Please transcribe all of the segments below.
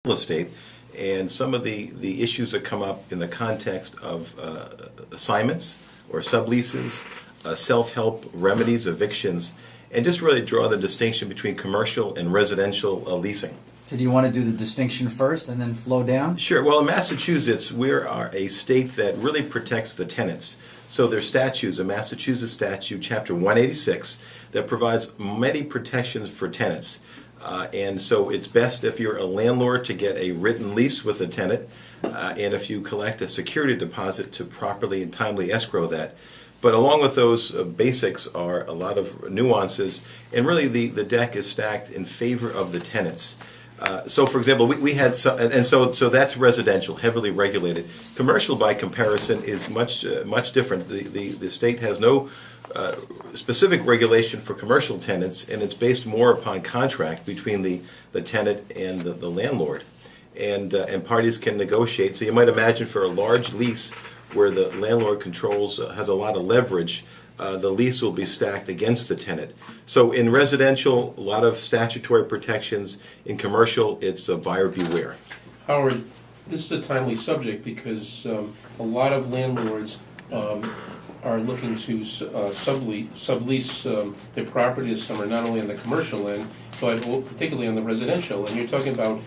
real estate, and some of the issues that come up in the context of assignments or subleases, self-help remedies, evictions, and just really draw the distinction between commercial and residential leasing. So do you want to do the distinction first and then flow down? Sure. Well, in Massachusetts, we are a state that really protects the tenants. So there's statutes, a Massachusetts statute, Chapter 186, that provides many protections for tenants. And so it's best if you're a landlord to get a written lease with a tenant, and if you collect a security deposit to properly and timely escrow that. But along with those basics are a lot of nuances, and really the deck is stacked in favor of the tenants. So, for example, we had some, and so that's residential, heavily regulated. Commercial, by comparison, is much different. The state has no specific regulation for commercial tenants, and it's based more upon contract between the tenant and the landlord, and parties can negotiate. So you might imagine for a large lease where the landlord controls has a lot of leverage, the lease will be stacked against the tenant. So in residential, a lot of statutory protections. In commercial, it's a buyer beware. Howard, this is a timely subject because a lot of landlords are looking to sublease their property this summer, not only on the commercial end, but particularly on the residential. And you're talking about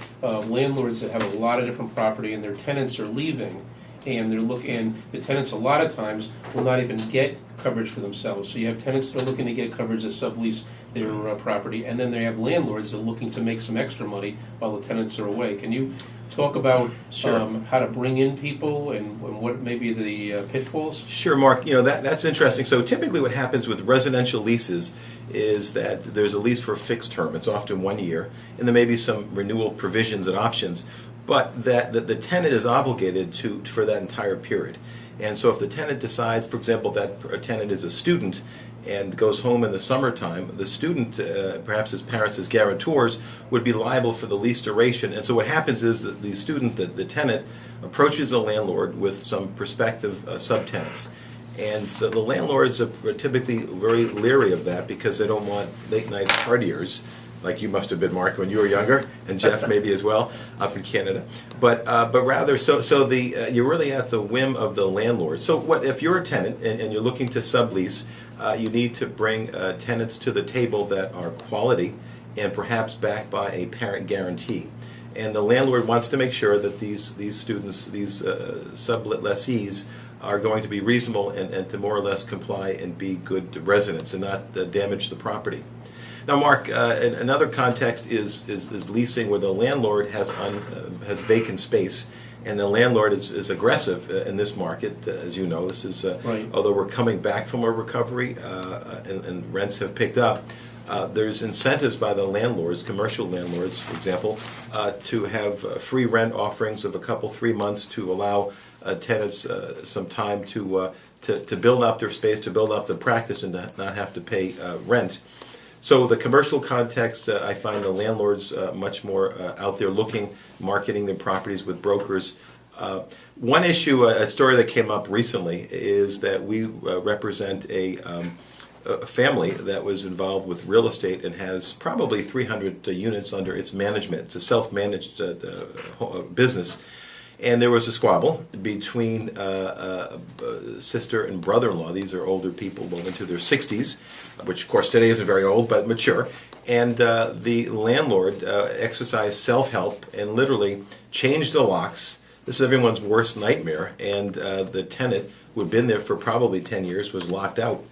landlords that have a lot of different property and their tenants are leaving. And the tenants a lot of times will not even get coverage for themselves. So you have tenants that are looking to get coverage to sublease their property, and then they have landlords that are looking to make some extra money while the tenants are away. Can you talk about how to bring in people and what may be the pitfalls? Sure, Mark. That's interesting. So typically what happens with residential leases is that there's a lease for a fixed term. It's often 1 year, and there may be some renewal provisions and options, but that the tenant is obligated for that entire period. And so if the tenant decides, for example, that a tenant is a student and goes home in the summertime, the student, perhaps his parents as guarantors, would be liable for the lease duration. And so what happens is that the student, the tenant, approaches the landlord with some prospective subtenants. And so the landlords are typically very leery of that because they don't want late-night partiers, like you must have been, Mark, when you were younger, and Jeff maybe as well, up in Canada. But rather, you're really at the whim of the landlord. So what if you're a tenant and you're looking to sublease, you need to bring tenants to the table that are quality and perhaps backed by a parent guarantee. And the landlord wants to make sure that these students, these lessees, are going to be reasonable and to more or less comply and be good residents and not damage the property. Now, Mark, another context is leasing where the landlord has vacant space, and the landlord is aggressive in this market. As you know, this is right. Although we're coming back from a recovery and rents have picked up, there's incentives by the landlords, commercial landlords, for example, to have free rent offerings of 3 months to allow tenants some time to build up their space, to build up the practice, and not have to pay rent. So the commercial context, I find the landlords much more out there looking, marketing their properties with brokers. One issue, a story that came up recently, is that we represent a family that was involved with real estate and has probably 300 units under its management. It's a self-managed business. And there was a squabble between sister and brother-in-law. These are older people, well into their 60s, which of course today isn't very old, but mature. And the landlord exercised self-help and literally changed the locks. This is everyone's worst nightmare. And the tenant, who had been there for probably 10 years, was locked out.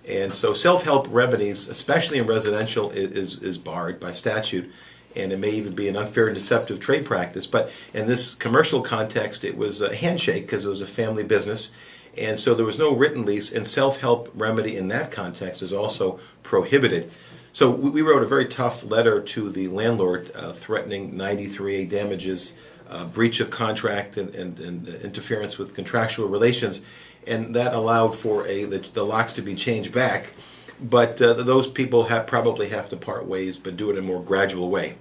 And so self-help remedies, especially in residential, is barred by statute. And it may even be an unfair and deceptive trade practice. But in this commercial context, it was a handshake because it was a family business. And so there was no written lease, and self-help remedy in that context is also prohibited. So we wrote a very tough letter to the landlord threatening 93A damages, breach of contract, and interference with contractual relations. And that allowed for the locks to be changed back. But those people probably have to part ways, but do it in a more gradual way.